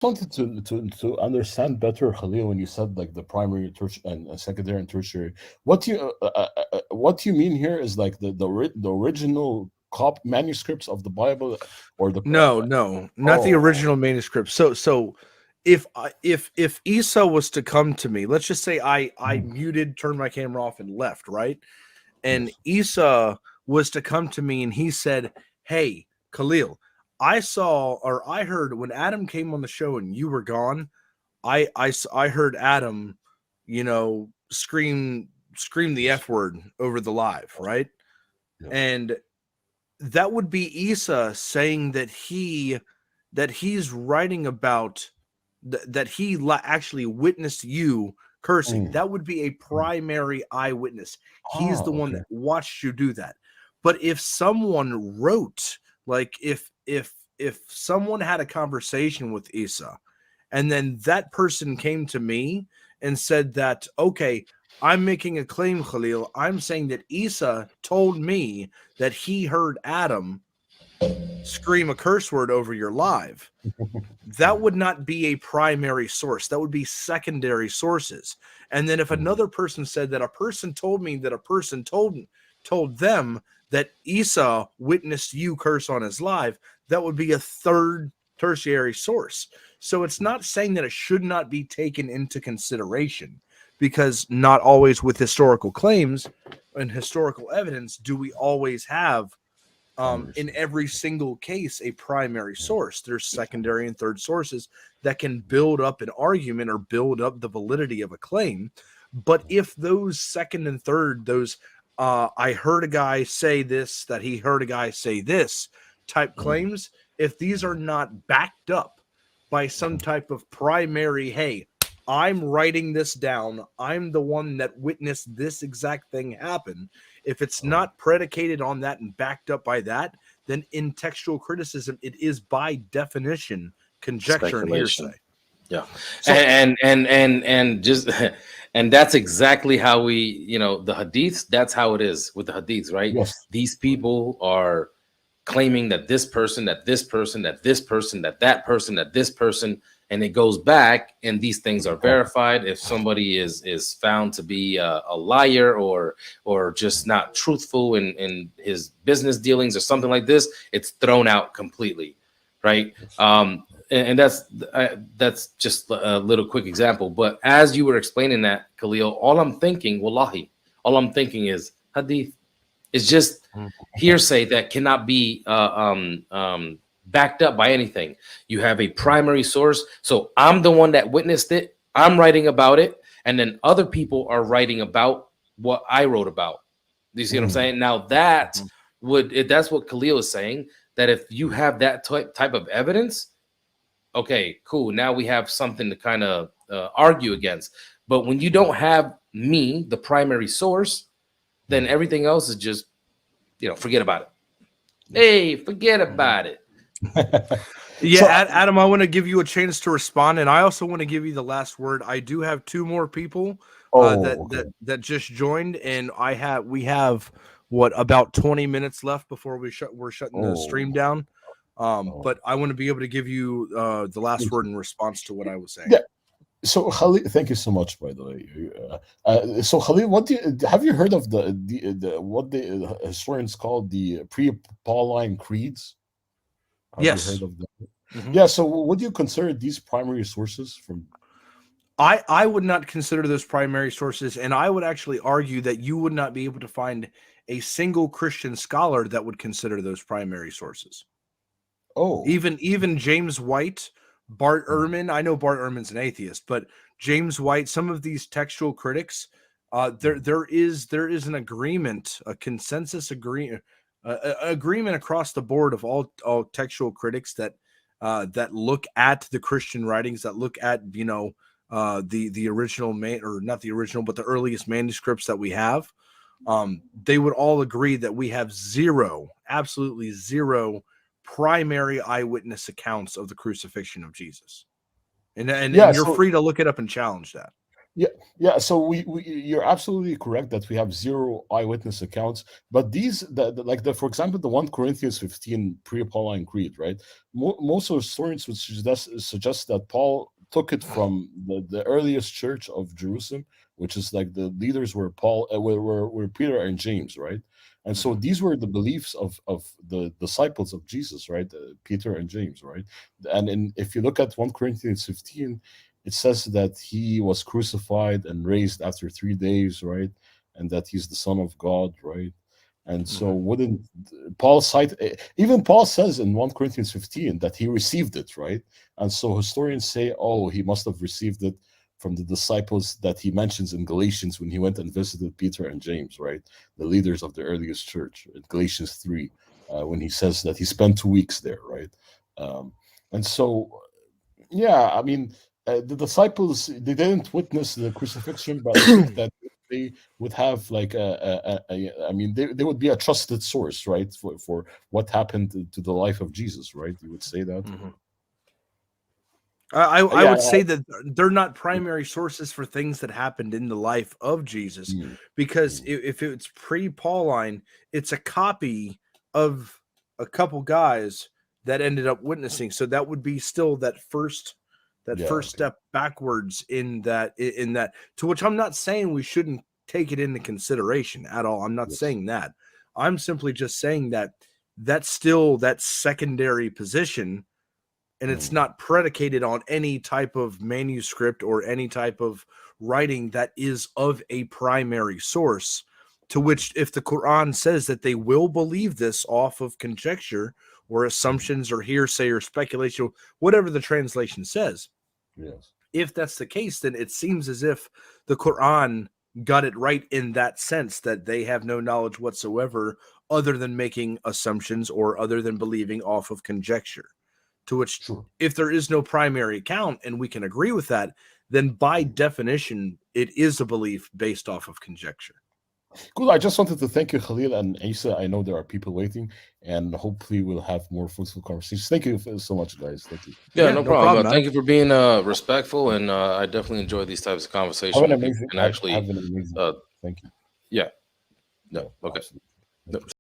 wanted to understand better, Khalil, when you said like the primary, and secondary and tertiary. What you mean here is like the original manuscripts of the Bible, or the No, no, not the oh, original manuscript. So if Esau was to come to me, let's just say I mhm, muted, turned my camera off, and left, right? And yes, Esau was to come to me and he said, "Hey, Khalil, I saw or I heard when Adam came on the show and you were gone. I heard Adam, scream the yes, F word over the live, right?" yes, And that would be Isa saying that he's writing about that he actually witnessed you cursing. mm, That would be a mm. primary eyewitness. He's Ah, the one okay. that watched you do that. But if someone wrote, like if someone had a conversation with Isa and then that person came to me and said that, okay, I'm making a claim, Khalil. I'm saying that Isa told me that he heard Adam scream a curse word over your live. That Mm, would not be a primary source. That would be secondary sources. And then if mm, another person said that a person told me that a person told them that Esau witnessed you curse on his live, that would be a third tertiary source. So it's not saying that it should not be taken into consideration, because not always with historical claims and historical evidence do we always have primary in source. every single case a primary Mm, source. There's secondary and third sources that can build up an argument or build up the validity of a claim. But if those second and third, those I heard a guy say this, that he heard a guy say this type mm, claims, if these are mm, not backed up by some mhm, type of primary, hey, I'm writing this down, I'm the one that witnessed this exact thing happen. If it's oh, not predicated on that and backed up by that, then in textual criticism, it is by definition conjecture and hearsay. Speculation. Yeah, So, and just and that's exactly how we, the hadiths. That's how it is with the hadiths, right? yes. These people are claiming that this person, that this person, that this person, that person, that this person, and it goes back, and these things are verified. If somebody is found to be a liar or just not truthful in his business dealings or something like this, it's thrown out completely, right? Yes. And that's just a little quick example. But as you were explaining that, Khalil, all I'm thinking, wallahi, all I'm thinking is hadith. It's just Mm, hearsay that cannot be backed up by anything. You have a primary source. So I'm the one that witnessed it. I'm writing about it. And then other people are writing about what I wrote about. Do you see what I'm mm, saying? Now that mhm. if that's what Khalil is saying, that if you have that type of evidence, okay, cool. Now we have something to kind of argue against. But when you don't have me, the primary source, then mm, everything else is just, forget about it. yes. Hey, forget Mhm. about it. Yeah, So, Adam, I want to give you a chance to respond, and I also want to give you the last word. I do have two more people oh, okay. that just joined, and we have what, about 20 minutes left before we're shutting the stream Oh, down. oh. But I want to be able to give you the last Thank word you. in response to what I was saying. Yeah. So, Khalid, thank you so much, by the way. So, Khalid, have you heard of the what the historians call the pre-Pauline creeds? Have you heard Yes. of that? Mhm. Yeah. So, would you consider these primary sources from? I would not consider those primary sources, and I would actually argue that you would not be able to find a single Christian scholar that would consider those primary sources. Oh, Even James White, Bart mm, Ehrman. I know Bart Ehrman's an atheist, but James White, some of these textual critics, mm, there is an agreement, a consensus agreement, agreement across the board of all textual critics that look at the Christian writings, that look at the original or not the original, but the earliest manuscripts that we have. They would all agree that we have zero, absolutely zero primary eyewitness accounts of the crucifixion of Jesus. And yeah. you're So, free to look it up and challenge that. Yeah, yeah. So you're absolutely correct that we have zero eyewitness accounts, but these, like for example, the 1 Corinthians 15 pre-Pauline creed, right? Most of historians would suggest that Paul took it from the earliest church of Jerusalem, which is like the leaders were Paul, were Peter and James, right? And so Mhm. these were the beliefs of the disciples of Jesus, right? Peter and James, right? If you look at 1 Corinthians 15, it says that he was crucified and raised after 3 days, right? And that he's the Son of God, right? And so, Mhm. wouldn't Paul cite, even Paul says in 1 Corinthians 15 that he received it, right? And so, historians say, oh, he must have received it from the disciples that he mentions in Galatians when he went and visited Peter and James, right? The leaders of the earliest church, in Galatians 3, when he says that he spent 2 weeks there, right? Um, and so, yeah, I mean, the disciples, they didn't witness the crucifixion, but I think that they would have like I mean, they would be a trusted source, right, for what happened to the life of Jesus, right? You would say that, Mhm. or I yeah, would say that they're not primary sources for things that happened in the life of Jesus, mm, because mm, if it's pre-Pauline, it's a copy of a couple guys that ended up witnessing. So that would be still that yeah, first okay, step backwards in that. To which I'm not saying we shouldn't take it into consideration at all. I'm not yes, saying that. I'm simply just saying that that's still that secondary position, and it's mm, not predicated on any type of manuscript or any type of writing that is of a primary source, to which if the Quran says that they will believe this off of conjecture or mm, assumptions or hearsay or speculation, whatever the translation says, yes, if that's the case, then it seems as if the Quran got it right in that sense, that they have no knowledge whatsoever other than making assumptions or other than believing off of conjecture. To which, sure. if there is no primary account and we can agree with that, then by Mm. definition, it is a belief based off of conjecture. Cool. I just wanted to thank you, Khalil and Isa. I know there are people waiting, and hopefully we'll have more fruitful conversations. Thank you so much, guys. Thank you. Yeah, Yeah, no no problem. problem, man. Thank you for being respectful, and I definitely enjoy these types of Have conversation an when people amazing can actually, have an amazing uh, day. Thank you. yeah, no, Yeah, okay. absolutely. No. Thank you.